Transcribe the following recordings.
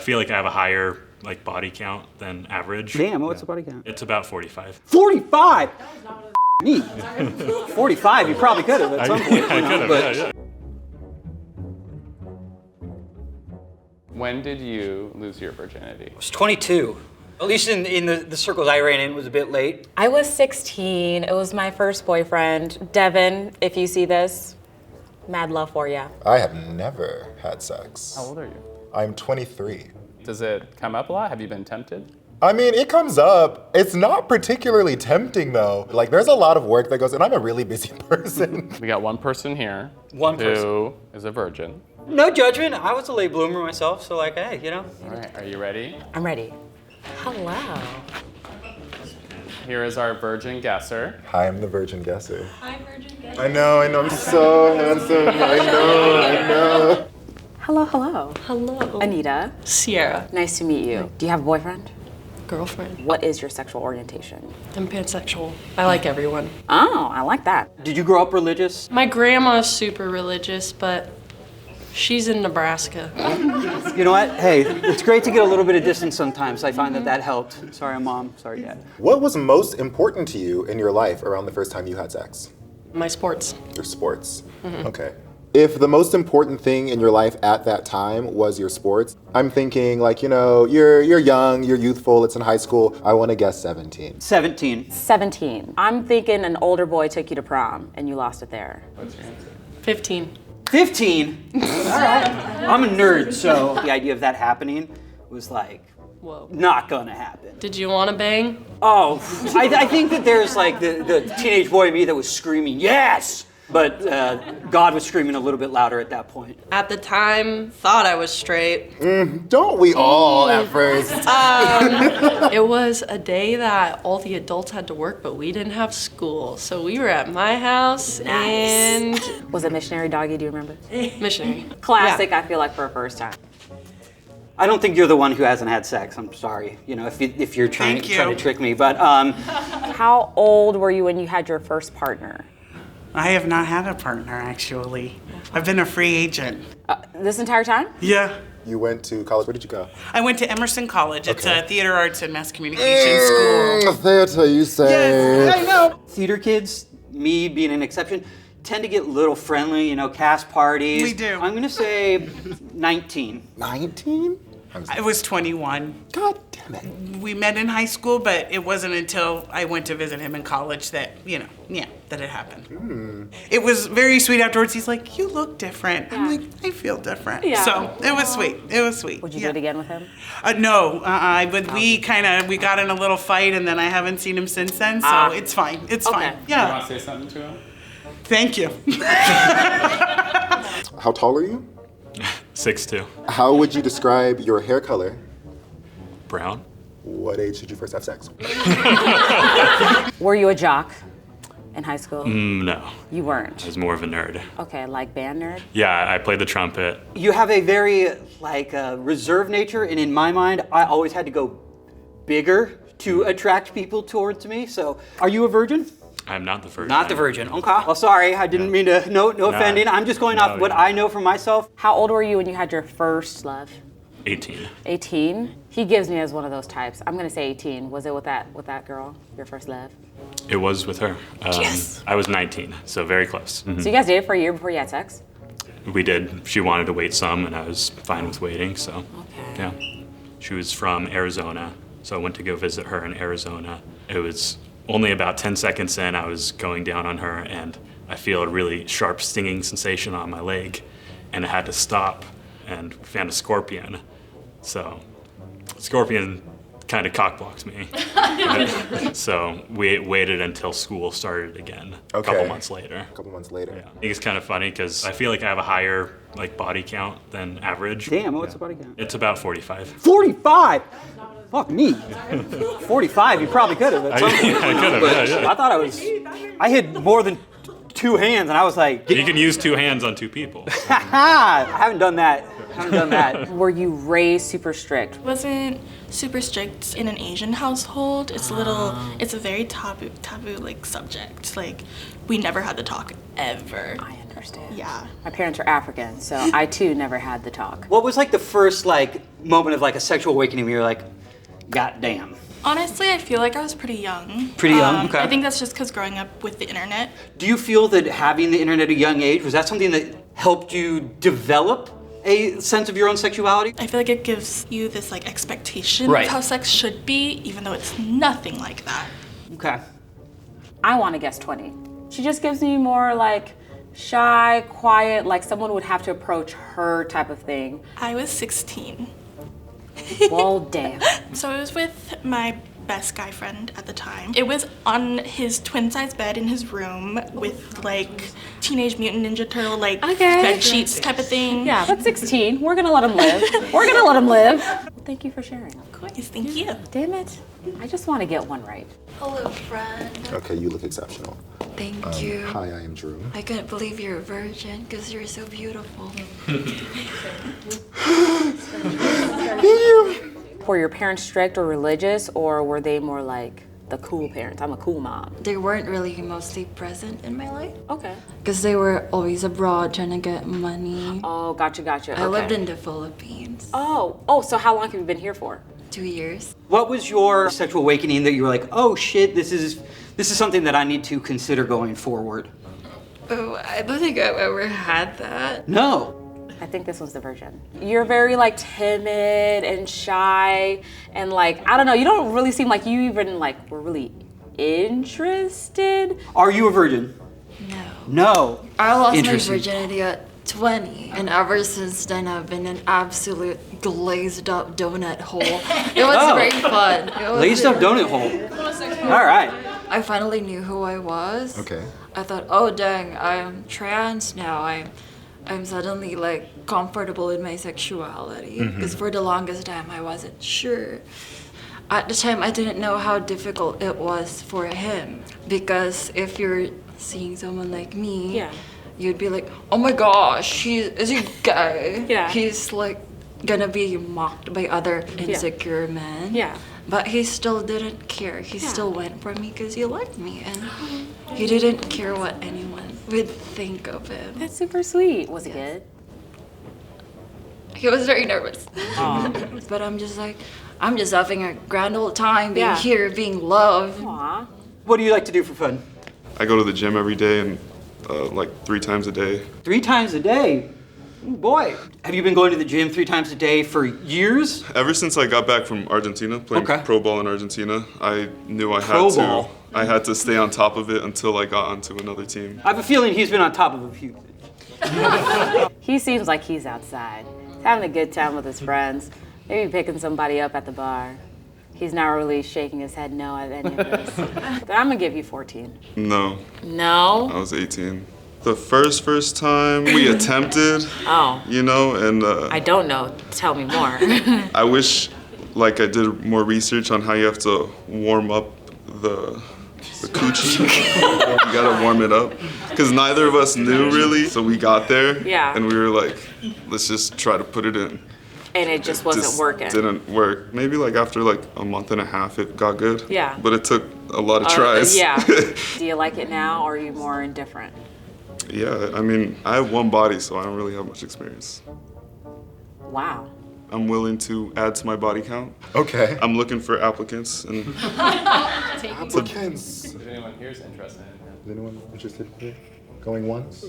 feel like I have a higher like body count than average. Damn, what's the body count? It's about 45. 45? Me. 45, you probably could have at some point. I could have, yeah. When did you lose your virginity? I was 22. At least in the circles I ran in, it was a bit late. I was 16. It was my first boyfriend. Devin, if you see this, mad love for you. I have never had sex. How old are you? I'm 23. Does it come up a lot? Have you been tempted? I mean, it comes up. It's not particularly tempting though. Like there's a lot of work that goes, and I'm a really busy person. We got one person here. One person. Who is a virgin. No judgment. I was a late bloomer myself, so like, hey, you know. All right, are you ready? I'm ready. Hello. Here is our virgin guesser. Hi, I'm the virgin guesser. Hi, Virgin Guest. I know, I'm so handsome. I know. Hello, hello. Hello. Anita, Sierra. nice to meet you. Do you have a boyfriend? Girlfriend. What is your sexual orientation? I'm pansexual. I like everyone. Oh, I like that. Did you grow up religious? My grandma's super religious, but she's in Nebraska. You know what? Hey, it's great to get a little bit of distance sometimes. I find that helped. Sorry, Mom. Sorry, Dad. What was most important to you in your life around the first time you had sex? My sports. Your sports. Okay. If the most important thing in your life at that time was your sports, I'm thinking like, you know, you're young, you're youthful, it's in high school. I want to guess 17. 17. 17. I'm thinking an older boy took you to prom and you lost it there. What's your answer? 15. 15? All right. I'm a nerd, so the idea of that happening was like, Whoa. not gonna happen. Did you want to bang? Oh, I think that there's like the teenage boy in me that was screaming, yes! But God was screaming a little bit louder at that point. At the time, thought I was straight. Don't we all at first? It was a day that all the adults had to work, but we didn't have school. So we were at my house and Was it missionary doggy, do you remember? missionary. Classic, Yeah. I feel like, for a first time. I don't think you're the one who hasn't had sex. I'm sorry, you know, if you're trying to trick me. But How old were you when you had your first partner? I have not had a partner, actually. I've been a free agent. This entire time? Yeah. You went to college, where did you go? I went to Emerson College. It's Okay. a theater arts and mass communication school. Theater, you say. Yes, I know. theater kids, me being an exception, tend to get a little friendly, you know, cast parties. We do. I'm gonna say 19. 19? I was 21. God damn it. We met in high school, but it wasn't until I went to visit him in college that, you know, that it happened. It was very sweet afterwards. He's like, you look different. I'm like, I feel different. Yeah. So it was sweet. It was sweet. Would you do it again with him? No, but we got in a little fight and then I haven't seen him since then, so it's fine. It's fine. You Yeah. want to say something to him? Thank you. How tall are you? 6'2". How would you describe your hair color? Brown. What age did you first have sex? Were you a jock in high school? No, You I weren't. was more of a nerd. Okay, like band nerd? Yeah, I played the trumpet. You have a very like reserved nature, and in my mind, I always had to go bigger to attract people towards me. So, are you a virgin? I'm not the virgin. Not the virgin. Okay. Well, sorry, I didn't mean to. No offending. I'm just going off what yeah. I know for myself. How old were you when you had your first love? 18. 18? He gives me as one of those types. I'm gonna say 18. Was it with that girl, your first love? It was with her. Yes. I was 19, so very close. So you guys dated for a year before you had sex? We did. She wanted to wait some, and I was fine with waiting, so Okay. yeah. She was from Arizona, so I went to go visit her in Arizona. It was only about 10 seconds in, I was going down on her, and I feel a really sharp stinging sensation on my leg, and I had to stop, and found a scorpion. So, scorpion kind of cockblocked me. So we waited until school started again a couple months later. A couple months later. Yeah. I think it's kind of funny because I feel like I have a higher like body count than average. Damn, what's the body count? It's about 45. 45. Fuck me. 45. You probably could have at some point. I could have, yeah. I thought I hit more than 2 hands, and I was like, You can use 2 hands on 2 people. I haven't done that. Were you raised super strict? Wasn't super strict in an Asian household. It's it's a very taboo like subject. Like we never had the talk ever. I understand. Yeah. My parents are African, so I too never had the talk. What was like the first like moment of like a sexual awakening where you're like, God damn? Honestly, I feel like I was pretty young. Pretty young, okay. I think that's just because growing up with the internet. Do you feel that having the internet at a young age, was that something that helped you develop a sense of your own sexuality? I feel like it gives you this like expectation Right. of how sex should be, even though it's nothing like that. Okay. I want to guess 20. She just gives me more like shy, quiet, like someone would have to approach her type of thing. I was 16. Well, damn. So I was with my best guy friend at the time. It was on his twin-size bed in his room with like Teenage Mutant Ninja Turtle like bed sheets type of thing. Yeah, but 16. We're gonna let him live. We're gonna let him live. Thank you for sharing. Of course, thank you. Damn it. I just want to get one right. Hello, friend. Okay, you look exceptional. Thank you. Hi, I am Drew. I couldn't believe you're a virgin because you're so beautiful. Were your parents strict or religious, or were they more like the cool parents? I'm a cool mom. They weren't really mostly present in my life Okay. because they were always abroad trying to get money. Oh, gotcha. I lived in the Philippines. Oh, so how long have you been here for? 2 years. What was your sexual awakening that you were like, oh shit, this is something that I need to consider going forward? Oh, I don't think I've ever had that. No. I think this was the virgin. You're very like timid and shy and like, I don't know, you don't really seem like you even like were really interested. Are you a virgin? No. No. I lost my Interesting. virginity at 20, and ever since then I've been an absolute glazed up donut hole. It was Oh. very fun. It was Glazed up donut hole. All right. I finally knew who I was. Okay. I thought, oh dang, I'm trans now. I'm suddenly like comfortable in my sexuality because for the longest time I wasn't sure. At the time I didn't know how difficult it was for him because if you're seeing someone like me, Yeah. you'd be like, oh my gosh, is he gay? Yeah. He's like gonna be mocked by other insecure men. Yeah. But he still didn't care. He still went for me because he liked me and he didn't care what anyone would think of him. That's super sweet. Was it good? He was very nervous. But I'm just having a grand old time being here, being loved. Aw. What do you like to do for fun? I go to the gym every day and like 3 times a day. 3 times a day? Ooh, boy. Have you been going to the gym 3 times a day for years? Ever since I got back from Argentina, playing Okay. pro ball in Argentina, I knew I Pro had ball? I had to stay on top of it until I got onto another team. I have a feeling he's been on top of a few things. He seems like he's outside. He's having a good time with his friends. Maybe picking somebody up at the bar. He's not really shaking his head no at any of this. But I'm gonna give you 14. No, No? I was 18. The first time we attempted, Oh, you know, and I don't know. Tell me more. I wish like I did more research on how you have to warm up the coochie. You gotta warm it up. Because neither of us knew really, so we got there Yeah. and we were like, let's just try to put it in. And it just wasn't Just working. Didn't work. Maybe like after like a month and a half it got good. Yeah. But it took a lot of tries. Yeah. Do you like it now, or are you more indifferent? Yeah, I mean, I have one body, so I don't really have much experience. Wow. I'm willing to add to my body count. Okay. I'm looking for applicants and Applicants. Is If anyone here is interested in him. anyone interested here? Going once?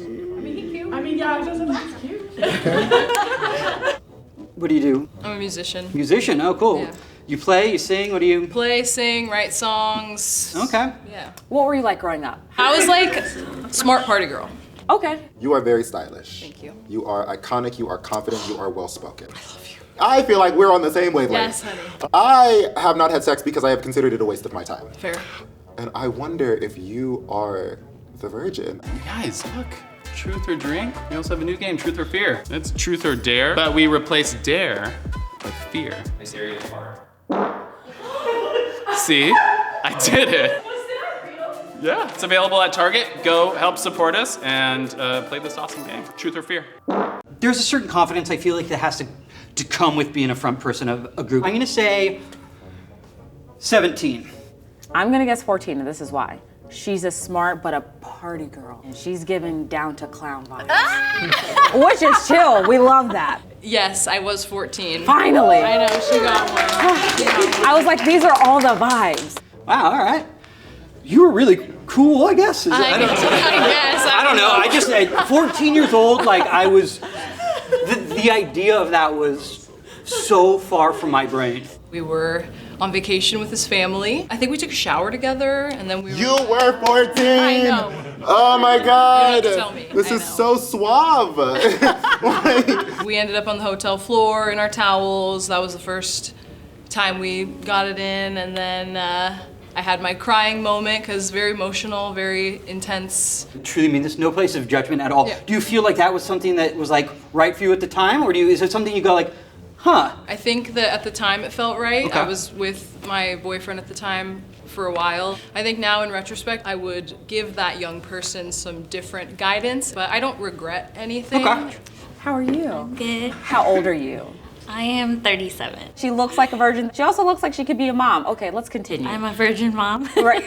What do you do? I'm a musician. Musician, oh cool. Yeah. You play, you sing, what do you? Play, sing, write songs. Okay. Yeah. What were you like growing up? I was like smart party girl. Okay. You are very stylish. Thank you. You are iconic, you are confident, you are well spoken. I love you. I feel like we're on the same wavelength. Yes, honey. I have not had sex because I have considered it a waste of my time. Fair. And I wonder if you are the virgin. Guys, look. Truth or drink. We also have a new game, Truth or Fear. It's Truth or Dare, but we replace dare with fear. I dare you to fart. See? I did it. Yeah, it's available at Target. Go help support us and play this awesome game, Truth or Fear. There's a certain confidence I feel like that has to come with being a front person of a group. I'm gonna say 17. I'm gonna guess 14, and this is why. She's a smart but a party girl, and she's giving down to clown vibes. Which is chill, we love that. Yes, I was 14. Finally. I know, she got one. I was like, these are all the vibes. Wow, all right. You were really cool, I guess. I guess. I don't know. I just at 14 years old, like I was, the idea of that was so far from my brain. We were on vacation with his family. I think we took a shower together, and then we were... You were 14! I know. Oh my God! You don't have to tell me. This I is know. so suave. We ended up on the hotel floor in our towels. That was the first time we got it in, and then I had my crying moment because very emotional, very intense. Truly mean this, no place of judgment at all. Yeah. Do you feel like that was something that was like right for you at the time, or is it something you go like, huh? I think that at the time it felt right. Okay. I was with my boyfriend at the time for a while. I think now in retrospect, I would give that young person some different guidance, but I don't regret anything. Okay. How are you? Good. How old are you? I am 37. She looks like a virgin. She also looks like she could be a mom. Okay, let's continue. I'm a virgin mom. Right.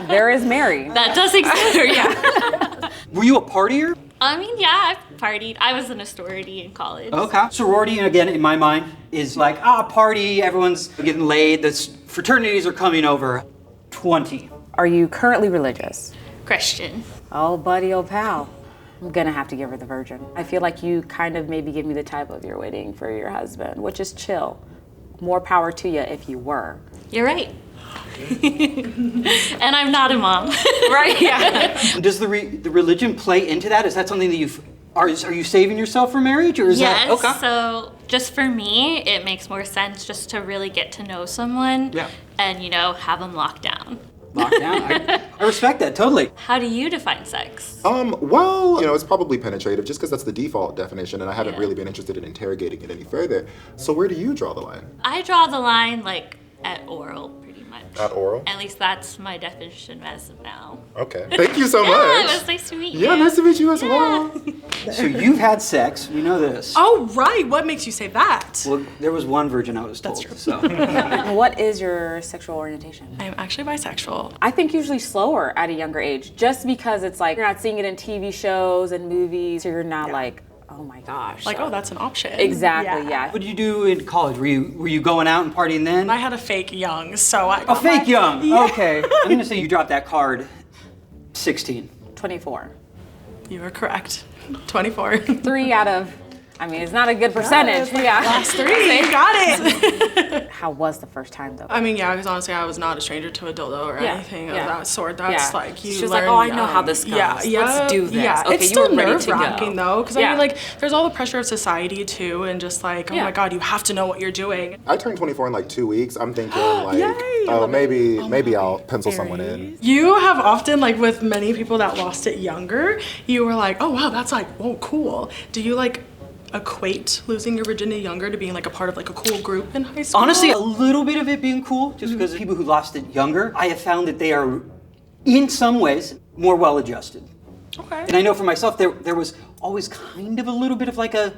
There is Mary. That does exist. Yeah. Were you a partier? I mean, yeah, I've partied. I was in a sorority in college. Okay. Sorority, again, in my mind, is like, party, everyone's getting laid, the fraternities are coming over. 20. Are you currently religious? Christian. Oh, buddy, oh, pal. I'm gonna have to give her the virgin. I feel like you kind of maybe give me the type of you're waiting for your husband, which is chill. More power to you if you were. You're right. And I'm not a mom. Right, yeah. Does the religion play into that? Is that something that are you saving yourself for marriage, or is Yes, that okay? so just for me, it makes more sense just to really get to know someone and, have them locked down. Locked down. I respect that, totally. How do you define sex? Well, it's probably penetrative just because that's the default definition and I haven't really been interested in interrogating it any further. So where do you draw the line? I draw the line at oral, pretty much. At oral? At least that's my definition as of now. Okay. Thank you so much. Yeah, it was nice to meet you. Yeah, nice to meet you as well. So you've had sex, we know this. Oh, right. What makes you say that? Well, there was one virgin I was told. That's true. So. What is your sexual orientation? I'm actually bisexual. I think usually slower at a younger age, just because it's like you're not seeing it in TV shows and movies, so you're not like, oh my gosh. Like, oh, that's an option. Exactly, yeah. What did you do in college? Were you going out and partying then? I had a fake young, so I A got fake young. Yeah. Okay. I'm gonna say you dropped that card. 16. 24. You were correct. 24. 3 out of, it's not a good percentage. Yeah. Last 3. You got it. How was the first time though? I mean, yeah, because honestly, I was not a stranger to a dildo or anything of that sort. That's like you She's learn. like, oh, I know how this goes. Yeah, Let's do this. Yeah, Okay, it's you were still ready to go. nerve-wracking though, because I mean, like, there's all the pressure of society too, and just like, oh Yeah. my God, you have to know what you're doing. I turned 24 in like 2 weeks. I'm thinking like, Yay. maybe I'll pencil someone in. You have often, like with many people that lost it younger, you were like, oh wow, that's like, whoa, cool. Do you like equate losing your virginity younger to being like a part of like a cool group in high school? Honestly, a little bit of it being cool, just because people who lost it younger, I have found that they are, in some ways, more well-adjusted. Okay. And I know for myself, there was always kind of a little bit of like a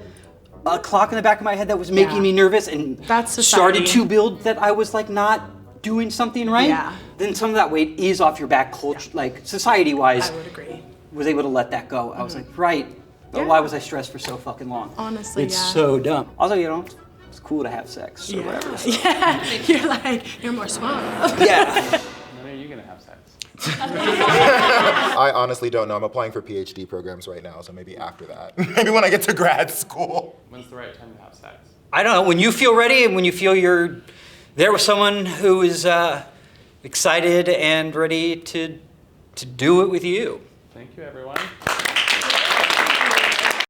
clock in the back of my head that was making me nervous, and That's started society. to build that I was like not doing something right. Yeah. Then some of that weight is off your back, like society-wise. I would agree. Was able to let that go. I was like, right. But why was I stressed for so fucking long? Honestly, it's yeah. so dumb. Also, it's cool to have sex. So whatever. So. Yeah, you're like, you're more suave. Yeah. When are you gonna have sex? I honestly don't know. I'm applying for PhD programs right now, so maybe after that. Maybe when I get to grad school. When's the right time to have sex? I don't know. When you feel ready and when you feel you're there with someone who is excited and ready to do it with you. Thank you, everyone.